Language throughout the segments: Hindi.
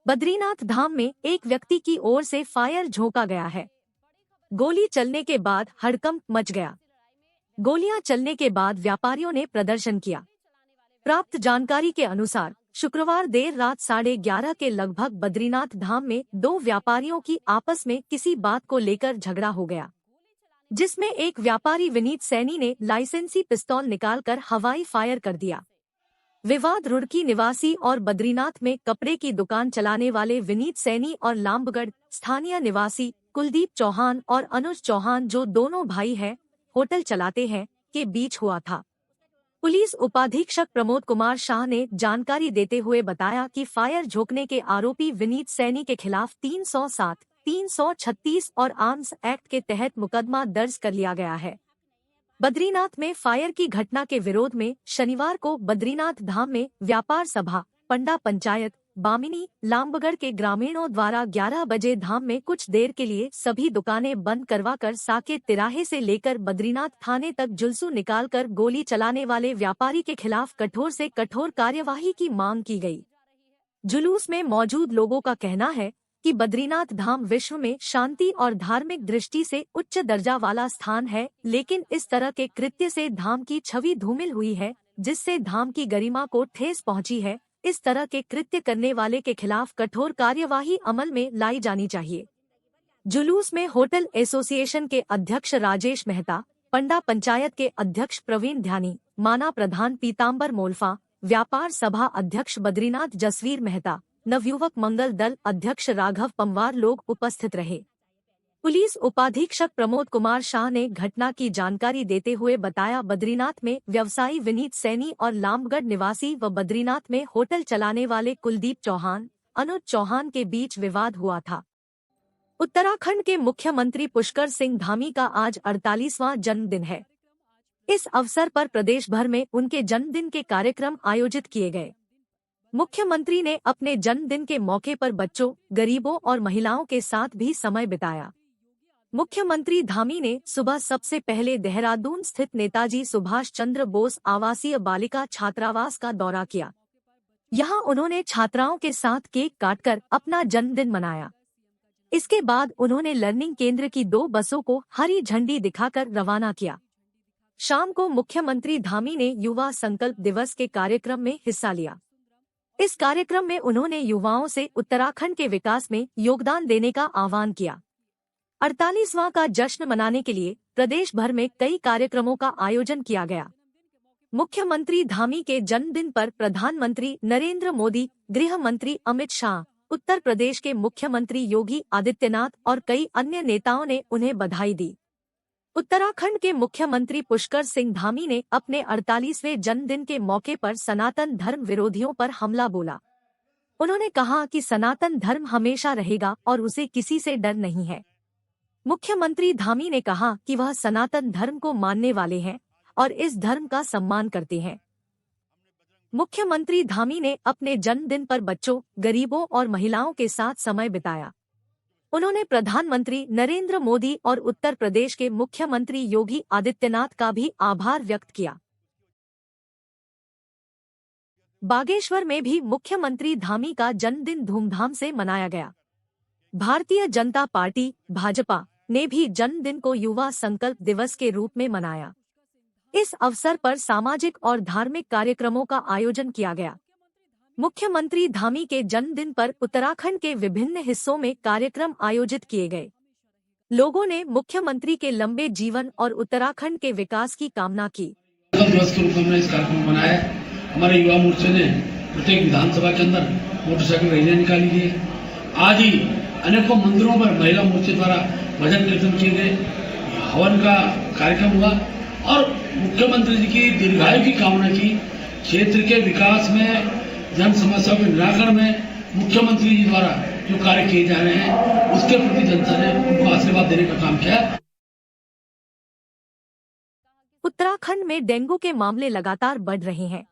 बद्रीनाथ धाम में एक व्यक्ति की ओर से फायर झोंका गया है। गोली चलने के बाद हड़कंप मच गया। गोलियां चलने के बाद व्यापारियों ने प्रदर्शन किया। प्राप्त जानकारी के अनुसार शुक्रवार देर रात 11:30 के लगभग बद्रीनाथ धाम में दो व्यापारियों की आपस में किसी बात को लेकर झगड़ा हो गया, जिसमें एक व्यापारी विनीत सैनी ने लाइसेंसी पिस्तौल निकालकर हवाई फायर कर दिया। विवाद रुड़की निवासी और बद्रीनाथ में कपड़े की दुकान चलाने वाले विनीत सैनी और लांबगढ़ स्थानीय निवासी कुलदीप चौहान और अनुज चौहान, जो दोनों भाई हैं, होटल चलाते हैं, के बीच हुआ था। पुलिस उपाधीक्षक प्रमोद कुमार शाह ने जानकारी देते हुए बताया कि फायर झोंकने के आरोपी विनीत सैनी के खिलाफ 307, 336 और आर्म्स एक्ट के तहत मुकदमा दर्ज कर लिया गया है। बद्रीनाथ में फायर की घटना के विरोध में शनिवार को बद्रीनाथ धाम में व्यापार सभा पंडा पंचायत बामिनी लांबगढ़ के ग्रामीणों द्वारा 11 बजे धाम में कुछ देर के लिए सभी दुकानें बंद करवाकर साकेत तिराहे से लेकर बद्रीनाथ थाने तक जुलूस निकालकर गोली चलाने वाले व्यापारी के खिलाफ कठोर से कठोर कार्यवाही की मांग की गई। जुलूस में मौजूद लोगों का कहना है कि बद्रीनाथ धाम विश्व में शांति और धार्मिक दृष्टि से उच्च दर्जा वाला स्थान है, लेकिन इस तरह के कृत्य से धाम की छवि धूमिल हुई है, जिससे धाम की गरिमा को ठेस पहुंची है। इस तरह के कृत्य करने वाले के खिलाफ कठोर कार्यवाही अमल में लाई जानी चाहिए। जुलूस में होटल एसोसिएशन के अध्यक्ष राजेश मेहता, पंडा पंचायत के अध्यक्ष प्रवीण ध्यानी, माना प्रधान पीताम्बर मोल्फा, व्यापार सभा अध्यक्ष बद्रीनाथ जसवीर मेहता, नवयुवक मंगल दल अध्यक्ष राघव पंवार लोग उपस्थित रहे। पुलिस उपाधीक्षक प्रमोद कुमार शाह ने घटना की जानकारी देते हुए बताया, बद्रीनाथ में व्यवसायी विनीत सैनी और लांबगढ़ निवासी व बद्रीनाथ में होटल चलाने वाले कुलदीप चौहान, अनुज चौहान के बीच विवाद हुआ था। उत्तराखंड के मुख्यमंत्री पुष्कर सिंह धामी का आज 48वां जन्मदिन है। इस अवसर पर प्रदेश भर में उनके जन्मदिन के कार्यक्रम आयोजित किए गए। मुख्यमंत्री ने अपने जन्मदिन के मौके पर बच्चों, गरीबों और महिलाओं के साथ भी समय बिताया। मुख्यमंत्री धामी ने सुबह सबसे पहले देहरादून स्थित नेताजी सुभाष चंद्र बोस आवासीय बालिका छात्रावास का दौरा किया। यहां उन्होंने छात्राओं के साथ केक काटकर अपना जन्मदिन मनाया। इसके बाद उन्होंने लर्निंग केंद्र की 2 बसों को हरी झंडी दिखाकर रवाना किया। शाम को मुख्यमंत्री धामी ने युवा संकल्प दिवस के कार्यक्रम में हिस्सा लिया। इस कार्यक्रम में उन्होंने युवाओं से उत्तराखंड के विकास में योगदान देने का आह्वान किया। 48वां का जश्न मनाने के लिए प्रदेश भर में कई कार्यक्रमों का आयोजन किया गया। मुख्यमंत्री धामी के जन्मदिन पर प्रधानमंत्री नरेंद्र मोदी, गृह मंत्री अमित शाह, उत्तर प्रदेश के मुख्यमंत्री योगी आदित्यनाथ और कई अन्य नेताओं ने उन्हें बधाई दी। उत्तराखंड के मुख्यमंत्री पुष्कर सिंह धामी ने अपने 48वें जन्मदिन के मौके पर सनातन धर्म विरोधियों पर हमला बोला। उन्होंने कहा कि सनातन धर्म हमेशा रहेगा और उसे किसी से डर नहीं है। मुख्यमंत्री धामी ने कहा कि वह सनातन धर्म को मानने वाले हैं और इस धर्म का सम्मान करते हैं। मुख्यमंत्री धामी ने अपने जन्मदिन पर बच्चों, गरीबों और महिलाओं के साथ समय बिताया। उन्होंने प्रधानमंत्री नरेंद्र मोदी और उत्तर प्रदेश के मुख्यमंत्री योगी आदित्यनाथ का भी आभार व्यक्त किया। बागेश्वर में भी मुख्यमंत्री धामी का जन्मदिन धूमधाम से मनाया गया। भारतीय जनता पार्टी भाजपा ने भी जन्मदिन को युवा संकल्प दिवस के रूप में मनाया। इस अवसर पर सामाजिक और धार्मिक कार्यक्रमों का आयोजन किया गया। मुख्यमंत्री धामी के जन्मदिन पर उत्तराखंड के विभिन्न हिस्सों में कार्यक्रम आयोजित किए गए। लोगों ने मुख्यमंत्री के लंबे जीवन और उत्तराखंड के विकास की कामना की। दिवस के रूप में हमने इस कार्यक्रम मनाया। हमारे युवा मोर्चे ने प्रत्येक विधानसभा के अंदर मोटरसाइकिल रैलियां निकाली गई। आज ही अनेकों मंदिरों पर महिला मोर्चे द्वारा भजन कीर्तन किए गए, हवन का कार्यक्रम हुआ और मुख्यमंत्री जी की दीर्घायु की कामना की। क्षेत्र के विकास में, जन समस्याओं के निराकरण में मुख्यमंत्री जी द्वारा जो कार्य किए जा रहे हैं, उसके प्रति जनता ने उनको आशीर्वाद देने का काम किया। उत्तराखंड में डेंगू के मामले लगातार बढ़ रहे हैं।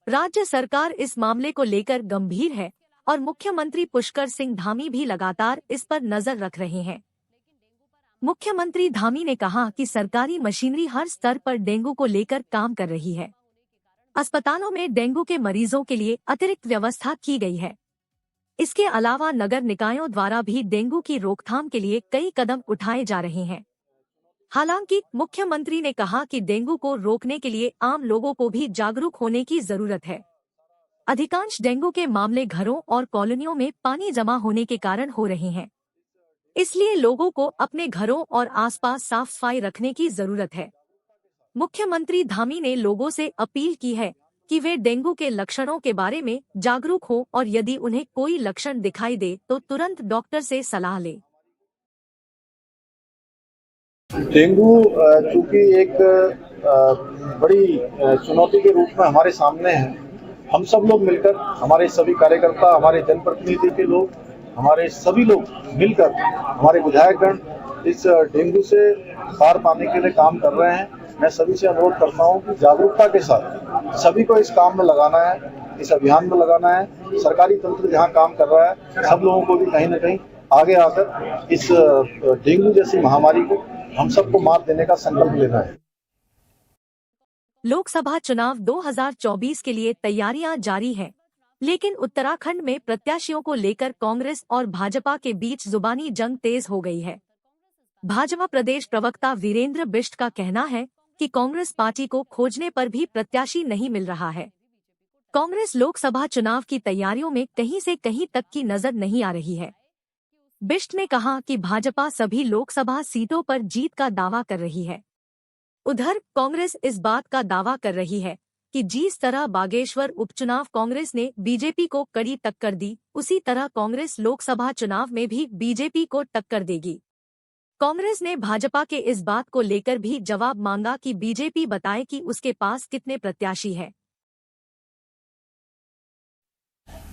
राज्य सरकार इस मामले को लेकर गंभीर है और मुख्यमंत्री पुष्कर सिंह धामी भी लगातार इस पर नजर रख रहे हैं। मुख्यमंत्री धामी ने कहा कि सरकारी मशीनरी हर स्तर पर डेंगू को लेकर काम कर रही है। अस्पतालों में डेंगू के मरीजों के लिए अतिरिक्त व्यवस्था की गई है। इसके अलावा नगर निकायों द्वारा भी डेंगू की रोकथाम के लिए कई कदम उठाए जा रहे हैं। हालांकि मुख्यमंत्री ने कहा कि डेंगू को रोकने के लिए आम लोगों को भी जागरूक होने की जरूरत है। अधिकांश डेंगू के मामले घरों और कॉलोनियों में पानी जमा होने के कारण हो रहे हैं, इसलिए लोगों को अपने घरों और आसपास साफ सफाई रखने की जरूरत है। मुख्यमंत्री धामी ने लोगों से अपील की है कि वे डेंगू के लक्षणों के बारे में जागरूक हों और यदि उन्हें कोई लक्षण दिखाई दे तो तुरंत डॉक्टर से सलाह लें। डेंगू चूंकि एक बड़ी चुनौती के रूप में हमारे सामने है, हम सब लोग मिलकर, हमारे सभी कार्यकर्ता, हमारे जनप्रतिनिधि के लोग, हमारे सभी लोग मिलकर, हमारे विधायकगण इस डेंगू से पार पाने के लिए काम कर रहे हैं। मैं सभी से अनुरोध करता हूं कि जागरूकता के साथ सभी को इस काम में लगाना है, इस अभियान में लगाना है। सरकारी तंत्र जहां काम कर रहा है, सब लोगों को भी कहीं न कहीं आगे आकर इस डेंगू जैसी महामारी को हम सबको मात देने का संकल्प लेना है। लोकसभा चुनाव 2024 के लिए तैयारियां जारी हैं, लेकिन उत्तराखंड में प्रत्याशियों को लेकर कांग्रेस और भाजपा के बीच जुबानी जंग तेज हो गई है। भाजपा प्रदेश प्रवक्ता वीरेंद्र बिष्ट का कहना है कि कांग्रेस पार्टी को खोजने पर भी प्रत्याशी नहीं मिल रहा है। कांग्रेस लोकसभा चुनाव की तैयारियों में कहीं से कहीं तक की नजर नहीं आ रही है। बिष्ट ने कहा कि भाजपा सभी लोकसभा सीटों पर जीत का दावा कर रही है। उधर कांग्रेस इस बात का दावा कर रही है कि जिस तरह बागेश्वर उपचुनाव कांग्रेस ने बीजेपी को कड़ी टक्कर दी, उसी तरह कांग्रेस लोकसभा चुनाव में भी बीजेपी को टक्कर देगी। कांग्रेस ने भाजपा के इस बात को लेकर भी जवाब मांगा कि बीजेपी बताए कि उसके पास कितने प्रत्याशी हैं।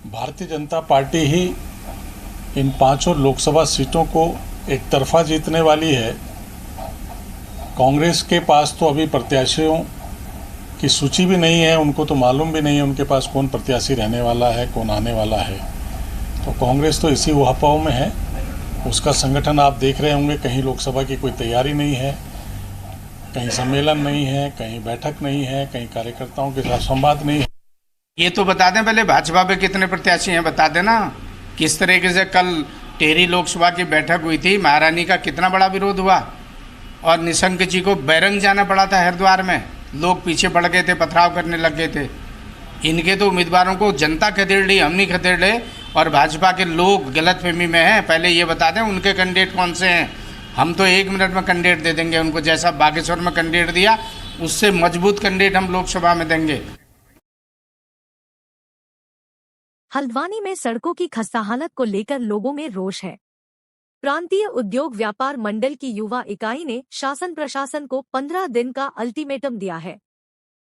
भारतीय जनता पार्टी ही इन 5 लोकसभा सीटों को एक तरफा जीतने वाली है। कांग्रेस के पास तो अभी प्रत्याशियों की सूची भी नहीं है, उनको तो मालूम भी नहीं है उनके पास कौन प्रत्याशी रहने वाला है, कौन आने वाला है। तो कांग्रेस तो इसी उहापोह में है। उसका संगठन आप देख रहे होंगे, कहीं लोकसभा की कोई तैयारी नहीं है, कहीं सम्मेलन नहीं है, कहीं बैठक नहीं है, कहीं कार्यकर्ताओं के साथ संवाद नहीं है। ये तो बता दें पहले, भाजपा पे कितने प्रत्याशी हैं बता देना। किस तरीके से कल टेहरी लोकसभा की बैठक हुई थी, महारानी का कितना बड़ा विरोध हुआ और निशंक जी को बैरंग जाना पड़ा था हरिद्वार में। लोग पीछे पड़ गए थे, पथराव करने लग गए थे। इनके तो उम्मीदवारों को जनता खदेड़ ली, हम नहीं खदेड़ ले, और भाजपा के लोग गलतफहमी में हैं। पहले ये बता दें उनके कैंडिडेट कौन से हैं। हम तो 1 मिनट में कैंडिडेट दे देंगे उनको, जैसा बागेश्वर में कैंडिडेट दिया उससे मजबूत कैंडिडेट हम लोकसभा में देंगे। हल्द्वानी में सड़कों की खस्ता हालत को लेकर लोगों में रोष है। प्रांतीय उद्योग व्यापार मंडल की युवा इकाई ने शासन प्रशासन को 15 दिन का अल्टीमेटम दिया है।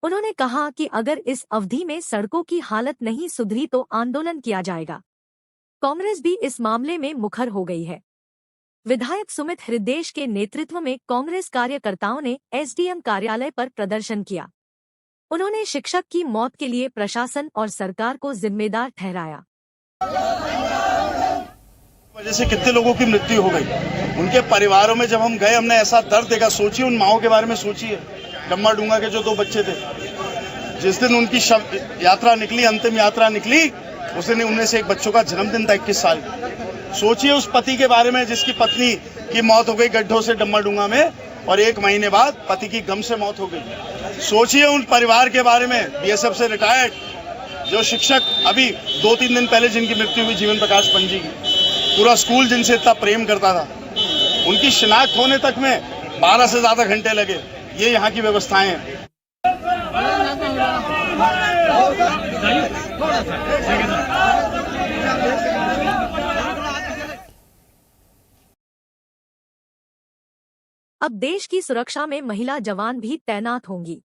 उन्होंने कहा कि अगर इस अवधि में सड़कों की हालत नहीं सुधरी तो आंदोलन किया जाएगा। कांग्रेस भी इस मामले में मुखर हो गई है। विधायक सुमित हृदेश के नेतृत्व में कांग्रेस कार्यकर्ताओं ने एसडीएम कार्यालय पर प्रदर्शन किया। उन्होंने शिक्षक की मौत के लिए प्रशासन और सरकार को जिम्मेदार ठहराया। वजह से कितने लोगों की मृत्यु हो गई। उनके परिवारों में जब हम गए, हमने ऐसा दर्द देखा। सोचिए उन माओं के बारे में, सोचिए डम्मा डूंगा के जो 2 बच्चे थे, जिस दिन उनकी शव यात्रा निकली, अंतिम यात्रा निकली, उस दिन उनमें से एक बच्चों का जन्मदिन था 21 साल। सोचिए उस पति के बारे में जिसकी पत्नी की मौत हो गई गड्ढों से डम्मा डूंगा में, और 1 महीने बाद पति की गम से मौत हो गई। सोचिए उन परिवार के बारे में, बीएसएफ से रिटायर्ड जो शिक्षक अभी 2-3 दिन पहले जिनकी मृत्यु हुई, जीवन प्रकाश पंजी की, पूरा स्कूल जिनसे इतना प्रेम करता था, उनकी शिनाख्त होने तक में 12 से ज्यादा घंटे लगे। ये यहाँ की व्यवस्थाएं हैं। अब देश की सुरक्षा में महिला जवान भी तैनात होंगी।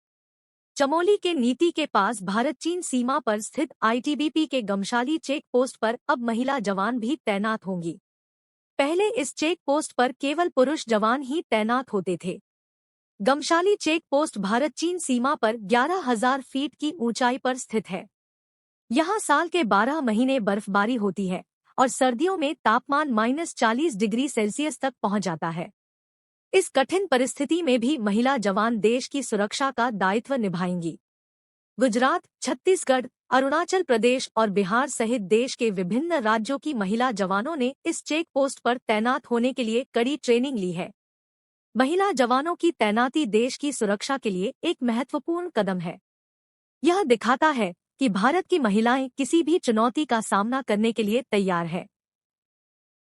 चमोली के नीति के पास भारत चीन सीमा पर स्थित आईटीबीपी के गमशाली चेक पोस्ट पर अब महिला जवान भी तैनात होंगी। पहले इस चेक पोस्ट पर केवल पुरुष जवान ही तैनात होते थे। गमशाली चेक पोस्ट भारत चीन सीमा पर 11,000 फीट की ऊंचाई पर स्थित है। यहाँ साल के 12 महीने बर्फबारी होती है और सर्दियों में तापमान -40 डिग्री सेल्सियस तक पहुँच जाता है। इस कठिन परिस्थिति में भी महिला जवान देश की सुरक्षा का दायित्व निभाएंगी। गुजरात, छत्तीसगढ़, अरुणाचल प्रदेश और बिहार सहित देश के विभिन्न राज्यों की महिला जवानों ने इस चेक पोस्ट पर तैनात होने के लिए कड़ी ट्रेनिंग ली है। महिला जवानों की तैनाती देश की सुरक्षा के लिए एक महत्वपूर्ण कदम है। यह दिखाता है कि भारत की महिलाएं किसी भी चुनौती का सामना करने के लिए तैयार है।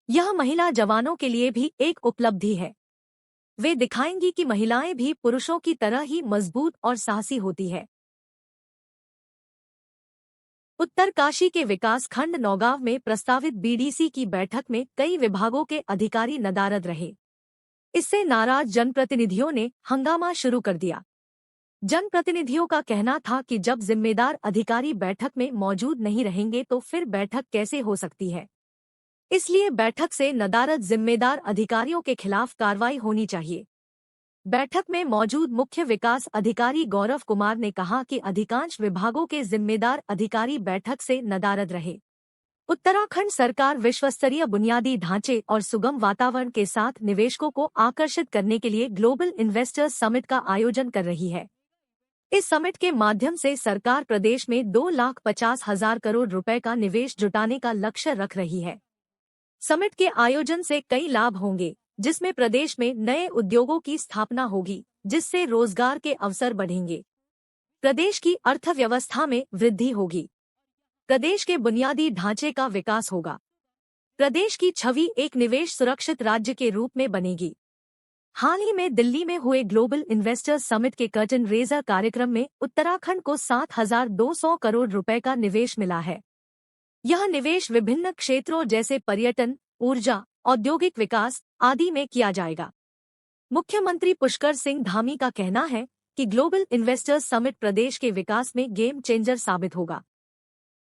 यह महिला जवानों के लिए भी एक उपलब्धि है। वे दिखाएंगी कि महिलाएं भी पुरुषों की तरह ही मजबूत और साहसी होती है। उत्तरकाशी के विकास खंड नौगांव में प्रस्तावित बीडीसी की बैठक में कई विभागों के अधिकारी नदारद रहे। इससे नाराज जनप्रतिनिधियों ने हंगामा शुरू कर दिया। जनप्रतिनिधियों का कहना था कि जब जिम्मेदार अधिकारी बैठक में मौजूद नहीं रहेंगे तो फिर बैठक कैसे हो सकती है। इसलिए बैठक से नदारद जिम्मेदार अधिकारियों के खिलाफ कार्रवाई होनी चाहिए। बैठक में मौजूद मुख्य विकास अधिकारी गौरव कुमार ने कहा कि अधिकांश विभागों के जिम्मेदार अधिकारी बैठक से नदारद रहे। उत्तराखंड सरकार विश्वस्तरीय बुनियादी ढांचे और सुगम वातावरण के साथ निवेशकों को आकर्षित करने के लिए ग्लोबल इन्वेस्टर्स समिट का आयोजन कर रही है। इस समिट के माध्यम से सरकार प्रदेश में 2,50,000 करोड़ रुपए का निवेश जुटाने का लक्ष्य रख रही है। समिट के आयोजन से कई लाभ होंगे, जिसमें प्रदेश में नए उद्योगों की स्थापना होगी, जिससे रोजगार के अवसर बढ़ेंगे। प्रदेश की अर्थव्यवस्था में वृद्धि होगी। प्रदेश के बुनियादी ढांचे का विकास होगा। प्रदेश की छवि एक निवेश सुरक्षित राज्य के रूप में बनेगी। हाल ही में दिल्ली में हुए ग्लोबल इन्वेस्टर्स समिट के कर्टन रेजर कार्यक्रम में उत्तराखंड को 7,200 करोड़ रुपए का निवेश मिला है। यह निवेश विभिन्न क्षेत्रों जैसे पर्यटन, ऊर्जा, औद्योगिक विकास आदि में किया जाएगा। मुख्यमंत्री पुष्कर सिंह धामी का कहना है कि ग्लोबल इन्वेस्टर्स समिट प्रदेश के विकास में गेम चेंजर साबित होगा।